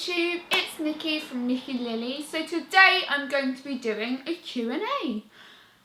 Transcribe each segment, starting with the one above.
YouTube, it's Nikki from Nikki Lilly. So today I'm going to be doing a Q&A.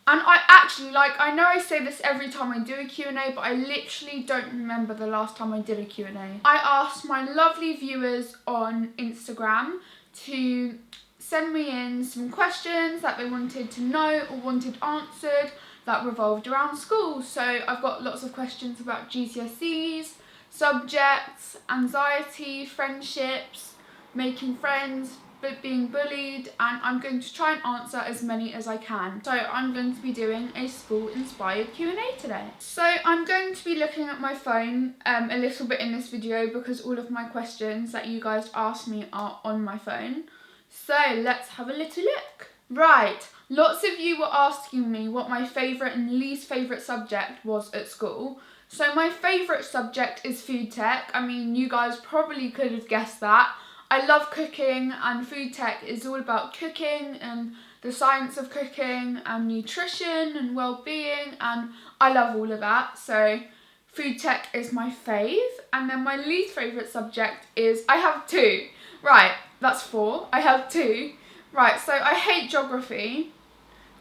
And I know I say this every time I do a Q&A, but I literally don't remember the last time I did a Q&A. I asked my lovely viewers on Instagram to send me in some questions that they wanted to know or wanted answered that revolved around school. So I've got lots of questions about GCSEs, subjects, anxiety, friendships, making friends, but being bullied, and I'm going to try and answer as many as I can. So I'm going to be doing a school-inspired Q&A today. So I'm going to be looking at my phone a little bit in this video because all of my questions that you guys asked me are on my phone. So let's have a little look. Right, lots of you were asking me what my favourite and least favourite subject was at school. So my favourite subject is food tech. I mean, you guys probably could have guessed that. I love cooking, and food tech is all about cooking and the science of cooking and nutrition and well-being, and I love all of that. So food tech is my fave. And then my least favourite subject is, I have two. Right, that's four. I have two. Right, so I hate geography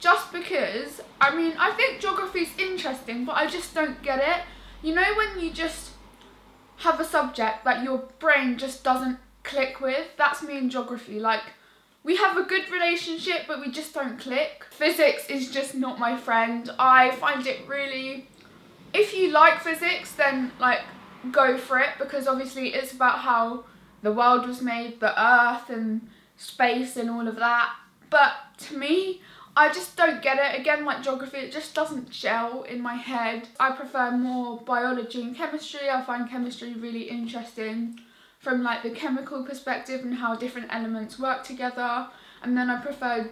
just because, I mean, I think geography's interesting, but I just don't get it. You know when you just have a subject that your brain just doesn't click with? That's me in geography. Like, we have a good relationship, but we just don't click. Physics is just not my friend. I find it really, if you like physics, then like go for it, because obviously it's about how the world was made, the earth and space and all of that. But to me, I just don't get it. Again, like geography, it just doesn't gel in my head. I prefer more biology and chemistry. I find chemistry really interesting from like the chemical perspective and how different elements work together. And then I prefer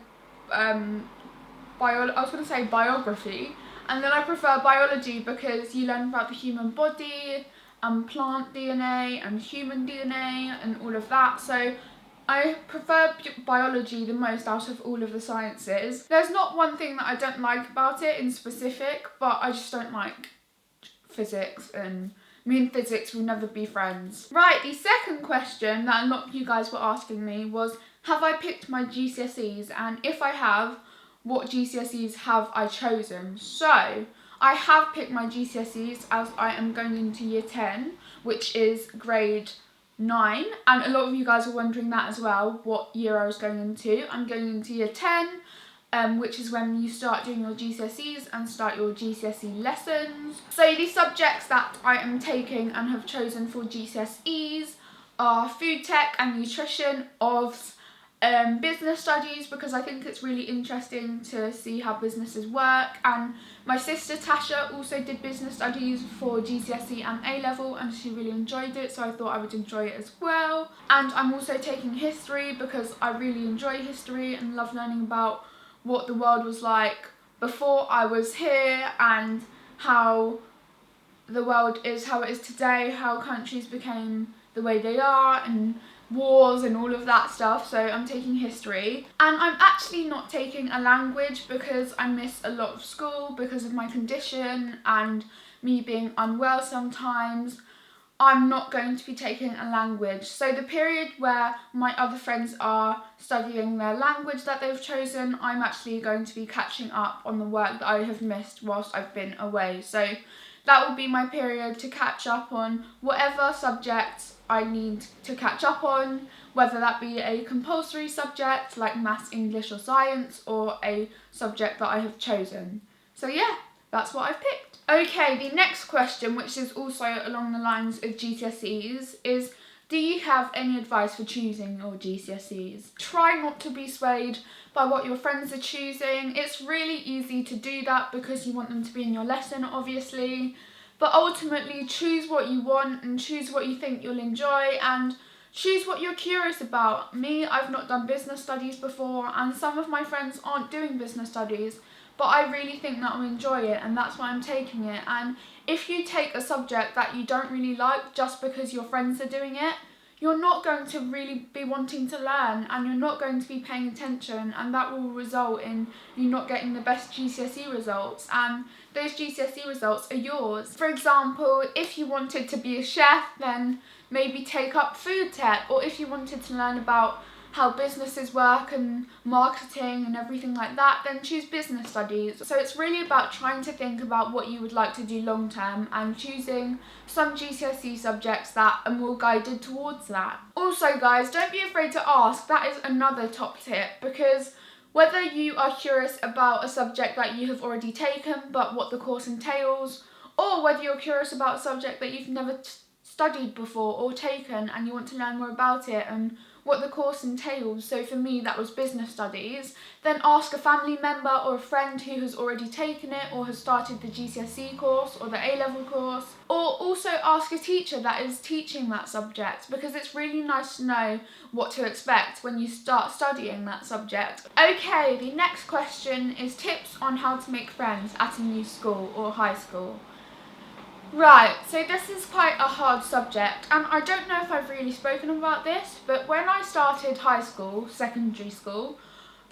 biography. And then I prefer biology because you learn about the human body and plant DNA and human DNA and all of that. So I prefer biology the most out of all of the sciences. There's not one thing that I don't like about it in specific, but I just don't like physics, and me and physics will never be friends. Right, the second question that a lot of you guys were asking me was, have I picked my GCSEs? And if I have, what GCSEs have I chosen? So I have picked my GCSEs as I am going into year 10, which is grade 9, and a lot of you guys are wondering that as well, what year I was going into. I'm going into year 10, which is when you start doing your GCSEs and start your GCSE lessons. So the subjects that I am taking and have chosen for GCSEs are food tech and nutrition, OVS, business studies, because I think it's really interesting to see how businesses work, and my sister Tasha also did business studies for GCSE and A-level, and she really enjoyed it, so I thought I would enjoy it as well. And I'm also taking history because I really enjoy history and love learning about what the world was like before I was here and how the world is how it is today, how countries became the way they are, and wars and all of that stuff. So I'm taking history, and I'm actually not taking a language because I miss a lot of school because of my condition and me being unwell sometimes. I'm not going to be taking a language. So the period where my other friends are studying their language that they've chosen, I'm actually going to be catching up on the work that I have missed whilst I've been away. So that will be my period to catch up on whatever subjects I need to catch up on, whether that be a compulsory subject like maths, English or science, or a subject that I have chosen. So yeah, that's what I've picked. Okay, the next question, which is also along the lines of GCSEs, is do you have any advice for choosing your GCSEs? Try not to be swayed by what your friends are choosing. It's really easy to do that because you want them to be in your lesson, obviously. But ultimately, choose what you want and choose what you think you'll enjoy and choose what you're curious about. Me, I've not done business studies before, and some of my friends aren't doing business studies, but I really think that I'll enjoy it, and that's why I'm taking it. And if you take a subject that you don't really like just because your friends are doing it, you're not going to really be wanting to learn, and you're not going to be paying attention, and that will result in you not getting the best GCSE results, and those GCSE results are yours. For example, if you wanted to be a chef, then maybe take up food tech, or if you wanted to learn about how businesses work and marketing and everything like that, then choose business studies. So it's really about trying to think about what you would like to do long term and choosing some GCSE subjects that are more guided towards that. Also guys, don't be afraid to ask. That is another top tip, because whether you are curious about a subject that you have already taken but what the course entails, or whether you're curious about a subject that you've never studied before or taken and you want to learn more about it and what the course entails, so for me that was business studies, then ask a family member or a friend who has already taken it or has started the GCSE course or the A-level course, or also ask a teacher that is teaching that subject, because it's really nice to know what to expect when you start studying that subject. Okay, the next question is tips on how to make friends at a new school or high school. Right, so this is quite a hard subject, and I don't know if I've really spoken about this, but when I started high school, secondary school,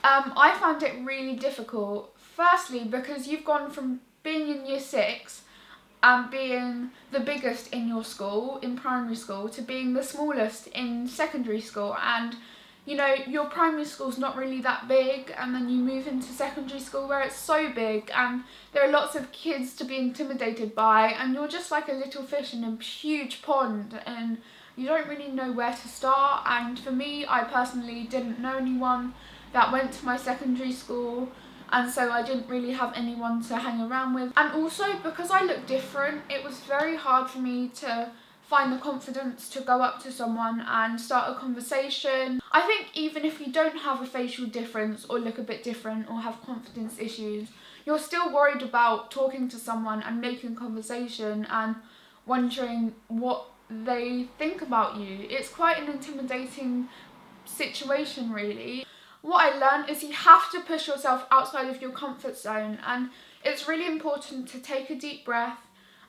I found it really difficult. Firstly, because you've gone from being in year 6 and being the biggest in your school, in primary school, to being the smallest in secondary school, and you know, your primary school's not really that big, and then you move into secondary school where it's so big and there are lots of kids to be intimidated by, and you're just like a little fish in a huge pond and you don't really know where to start. And for me, I personally didn't know anyone that went to my secondary school, and so I didn't really have anyone to hang around with. And also, because I look different, it was very hard for me to find the confidence to go up to someone and start a conversation. I think even if you don't have a facial difference or look a bit different or have confidence issues, you're still worried about talking to someone and making conversation and wondering what they think about you. It's quite an intimidating situation, really. What I learned is you have to push yourself outside of your comfort zone, and it's really important to take a deep breath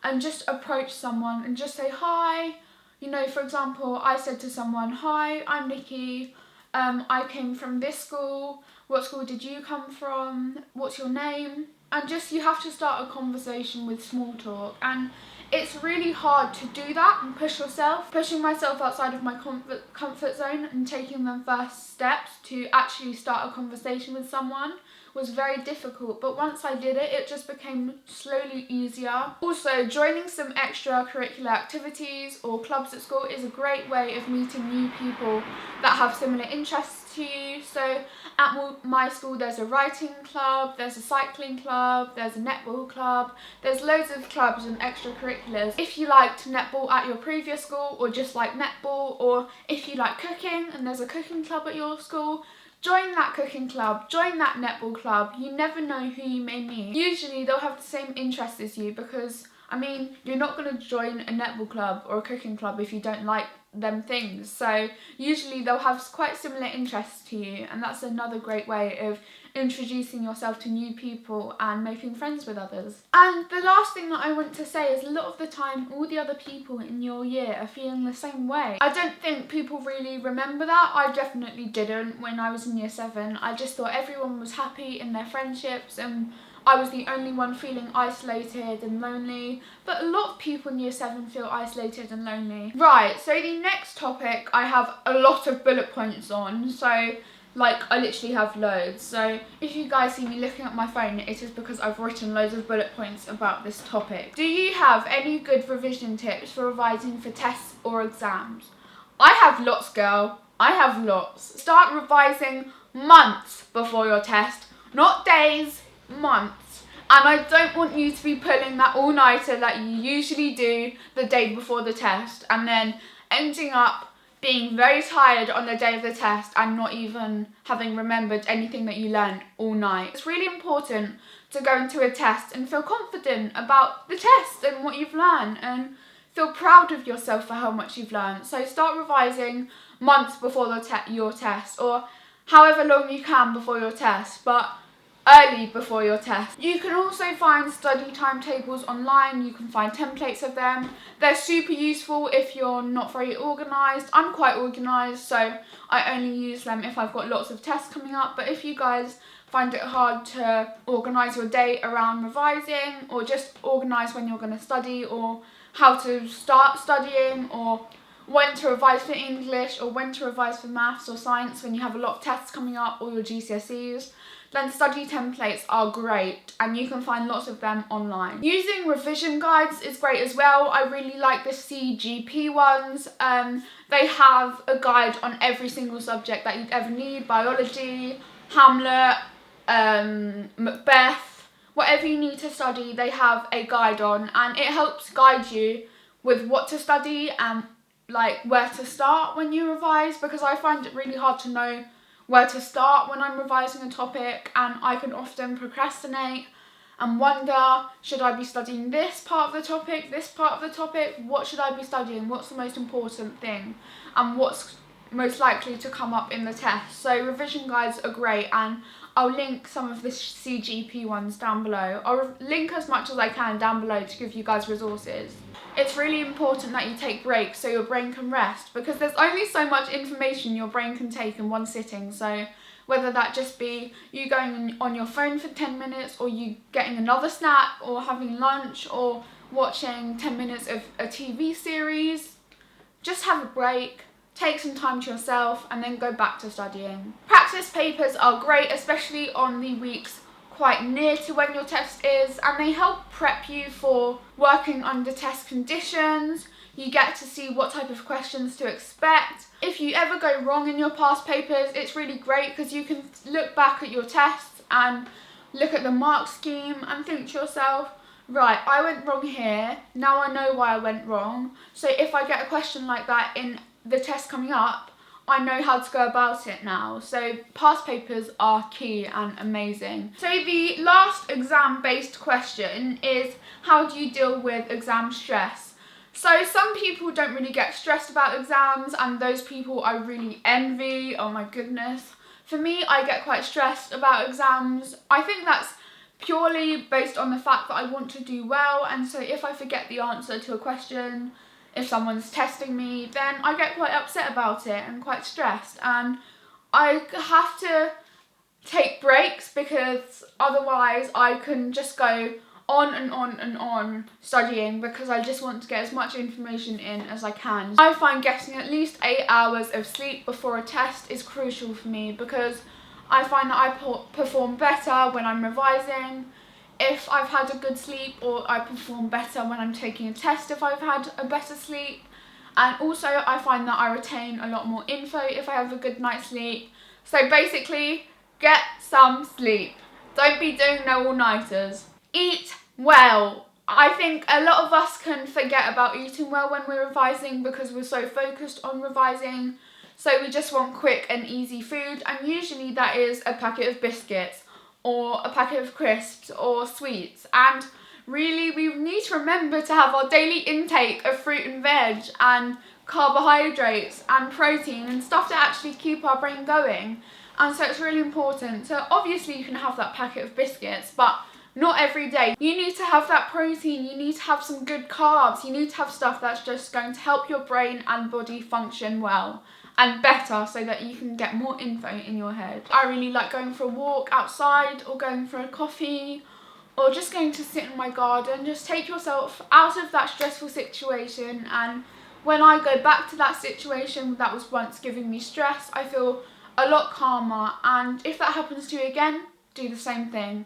and just approach someone and just say hi. You know, for example, I said to someone, "Hi, I'm Nikki, I came from this school. What school did you come from? What's your name?" And just, you have to start a conversation with small talk, and it's really hard to do that and push yourself. Pushing myself outside of my comfort zone and taking the first steps to actually start a conversation with someone was very difficult, but once I did it, it just became slowly easier. Also, joining some extracurricular activities or clubs at school is a great way of meeting new people that have similar interests to you. So at my school, there's a writing club, there's a cycling club, there's a netball club, there's loads of clubs and extracurriculars. If you liked netball at your previous school, or just like netball, or if you like cooking and there's a cooking club at your school, join that cooking club, join that netball club. You never know who you may meet. Usually they'll have the same interests as you, because, I mean, you're not going to join a netball club or a cooking club if you don't like them things. So usually they'll have quite similar interests to you, and that's another great way of introducing yourself to new people and making friends with others. And the last thing that I want to say is, a lot of the time all the other people in your year are feeling the same way. I don't think people really remember that. I definitely didn't when I was in year 7. I just thought everyone was happy in their friendships and I was the only one feeling isolated and lonely. But a lot of people in year 7 feel isolated and lonely. Right, so the next topic I have a lot of bullet points on, so like, I literally have loads. So if you guys see me looking at my phone, it is because I've written loads of bullet points about this topic. Do you have any good revision tips for revising for tests or exams? I have lots, girl. I have lots. Start revising months before your test, not days, months. And I don't want you to be pulling that all-nighter that you usually do the day before the test and then ending up being very tired on the day of the test and not even having remembered anything that you learned all night. It's really important to go into a test and feel confident about the test and what you've learned, and feel proud of yourself for how much you've learned. So start revising months before your test, or however long you can before your test, but early before your test. You can also find study timetables online. You can find templates of them. They're super useful if you're not very organised. I'm quite organised, so I only use them if I've got lots of tests coming up. But if you guys find it hard to organise your day around revising, or just organise when you're going to study, or how to start studying, or when to revise for English, or when to revise for maths or science when you have a lot of tests coming up, or your GCSEs, then study templates are great, and you can find lots of them online. Using revision guides is great as well. I really like the CGP ones. They have a guide on every single subject that you'd ever need: biology, Hamlet, Macbeth, whatever you need to study, they have a guide on, and it helps guide you with what to study and like where to start when you revise, because I find it really hard to know where to start when I'm revising a topic, and I can often procrastinate and wonder, should I be studying this part of the topic, this part of the topic, what should I be studying, what's the most important thing, and what's most likely to come up in the test. So revision guides are great, and I'll link some of the CGP ones down below. I'll link as much as I can down below to give you guys resources. It's really important that you take breaks so your brain can rest, because there's only so much information your brain can take in one sitting. So whether that just be you going on your phone for 10 minutes, or you getting another snack, or having lunch, or watching 10 minutes of a TV series, just have a break. Take some time to yourself and then go back to studying. Practice papers are great, especially on the weeks quite near to when your test is, and they help prep you for working under test conditions. You get to see what type of questions to expect. If you ever go wrong in your past papers, it's really great because you can look back at your tests and look at the mark scheme and think to yourself, right, I went wrong here, now I know why I went wrong, so if I get a question like that in the test coming up, I know how to go about it now. So past papers are key and amazing. So the last exam-based question is, how do you deal with exam stress? So some people don't really get stressed about exams, and those people I really envy. Oh my goodness. For me, I get quite stressed about exams. I think that's purely based on the fact that I want to do well, and so if I forget the answer to a question, if someone's testing me, then I get quite upset about it and quite stressed, and I have to take breaks, because otherwise I can just go on and on and on studying, because I just want to get as much information in as I can. I find getting at least 8 hours of sleep before a test is crucial for me, because I find that I perform better when I'm revising if I've had a good sleep, or I perform better when I'm taking a test if I've had a better sleep. And also I find that I retain a lot more info if I have a good night's sleep. So basically, get some sleep. Don't be doing no all-nighters. Eat well. I think a lot of us can forget about eating well when we're revising, because we're so focused on revising. So we just want quick and easy food, and usually that is a packet of biscuits, or a packet of crisps, or sweets. And really, we need to remember to have our daily intake of fruit and veg, and carbohydrates and protein and stuff to actually keep our brain going. And so it's really important. So obviously you can have that packet of biscuits, but not every day. You need to have that protein, you need to have some good carbs, you need to have stuff that's just going to help your brain and body function well and better, so that you can get more info in your head. I really like going for a walk outside, or going for a coffee, or just going to sit in my garden. Just take yourself out of that stressful situation, and when I go back to that situation that was once giving me stress, I feel a lot calmer, and if that happens to you again, do the same thing.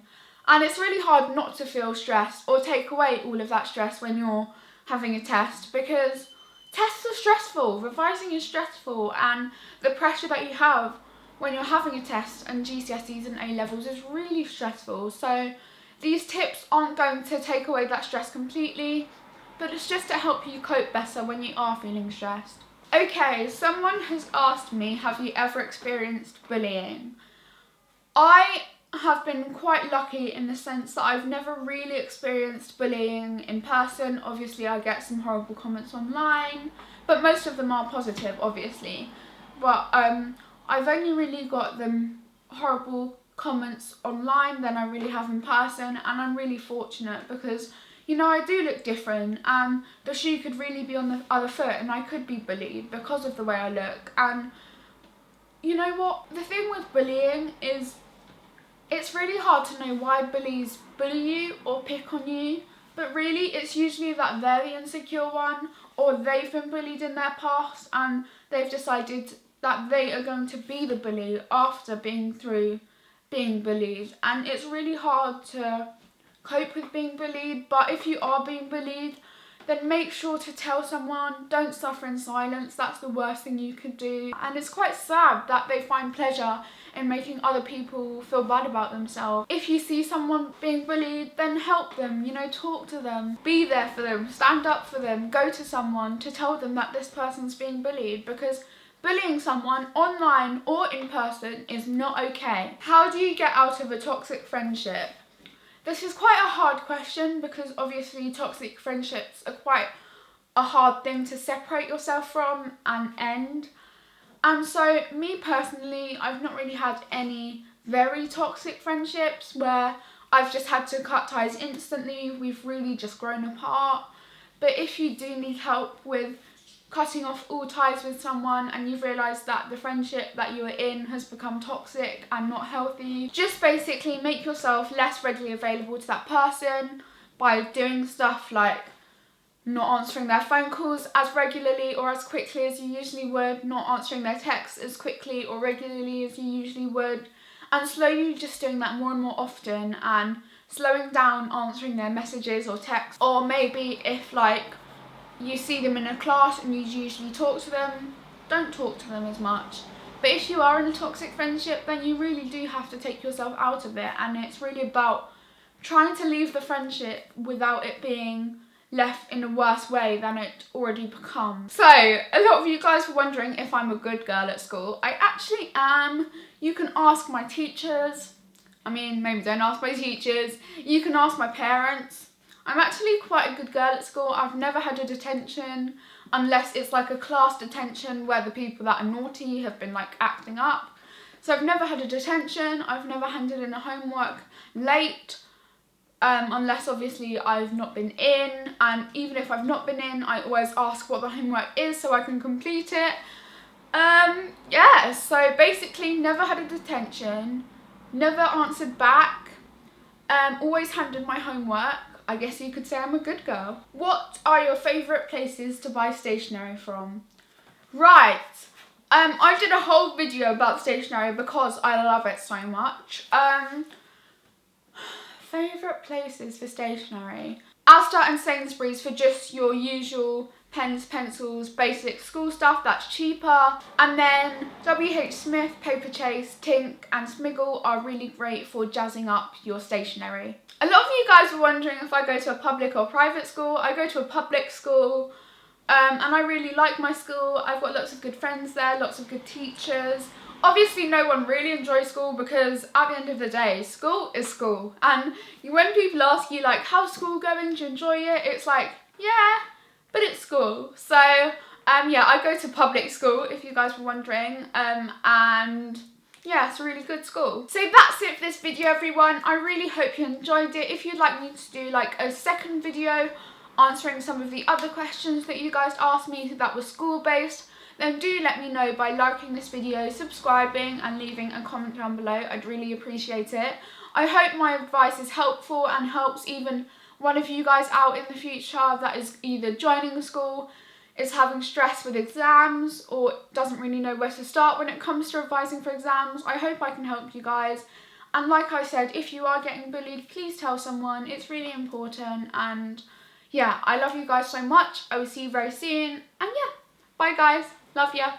And it's really hard not to feel stressed or take away all of that stress when you're having a test, because tests are stressful, revising is stressful, and the pressure that you have when you're having a test and GCSEs and A-levels is really stressful. So these tips aren't going to take away that stress completely, but it's just to help you cope better when you are feeling stressed. Okay, someone has asked me, have you ever experienced bullying? I have been quite lucky in the sense that I've never really experienced bullying in person. Obviously I get some horrible comments online, but most of them are positive, obviously. But I've only really got the horrible comments online than I really have in person, and I'm really fortunate because, you know, I do look different and the shoe could really be on the other foot and I could be bullied because of the way I look. And you know what? The thing with bullying is it's really hard to know why bullies bully you or pick on you, but really it's usually that they're the insecure one, or they've been bullied in their past and they've decided that they are going to be the bully after being through being bullied. And it's really hard to cope with being bullied, but if you are being bullied, then make sure to tell someone. Don't suffer in silence. That's the worst thing you could do. And it's quite sad that they find pleasure in making other people feel bad about themselves. If you see someone being bullied, then help them, you know, talk to them, be there for them, stand up for them, go to someone to tell them that this person's being bullied, because bullying someone online or in person is not okay. How do you get out of a toxic friendship? This is quite a hard question because obviously toxic friendships are quite a hard thing to separate yourself from and end. And so me personally, I've not really had any very toxic friendships where I've just had to cut ties instantly. We've really just grown apart. But if you do need help with cutting off all ties with someone and you've realised that the friendship that you were in has become toxic and not healthy, just basically make yourself less readily available to that person by doing stuff like not answering their phone calls as regularly or as quickly as you usually would, not answering their texts as quickly or regularly as you usually would, and slowly just doing that more and more often, and slowing down answering their messages or texts. Or maybe if like you see them in a class and you usually talk to them, don't talk to them as much. But if you are in a toxic friendship, then you really do have to take yourself out of it, and it's really about trying to leave the friendship without it being left in a worse way than it already becomes. So, a lot of you guys were wondering if I'm a good girl at school. I actually am. You can ask my teachers. I mean, maybe don't ask my teachers. You can ask my parents. I'm actually quite a good girl at school. I've never had a detention unless it's like a class detention where the people that are naughty have been like acting up. So I've never had a detention. I've never handed in a homework late, unless obviously I've not been in. And even if I've not been in, I always ask what the homework is so I can complete it. Yeah, so basically never had a detention, never answered back, always handed my homework. I guess you could say I'm a good girl. What are your favourite places to buy stationery from? Right, I did a whole video about stationery because I love it so much. Favourite places for stationery? Asda and Sainsbury's for just your usual pens, pencils, basic school stuff, that's cheaper. And then WH Smith, Paperchase, Tink and Smiggle are really great for jazzing up your stationery. A lot of you guys were wondering if I go to a public or private school. I go to a public school, and I really like my school. I've got lots of good friends there, lots of good teachers. Obviously no one really enjoys school because at the end of the day, school is school. And when people ask you like, how's school going, do you enjoy it? It's like, yeah, but it's school. So yeah, I go to public school if you guys were wondering, and yeah, it's a really good school. So that's it for this video, everyone. I really hope you enjoyed it. If you'd like me to do like a second video answering some of the other questions that you guys asked me that were school based, then do let me know by liking this video, subscribing and leaving a comment down below. I'd really appreciate it. I hope my advice is helpful and helps even one of you guys out in the future that is either joining a school, is having stress with exams, or doesn't really know where to start when it comes to revising for exams. I hope I can help you guys. And like I said, if you are getting bullied, please tell someone. It's really important. And yeah, I love you guys so much. I will see you very soon. And yeah, bye guys. Love ya.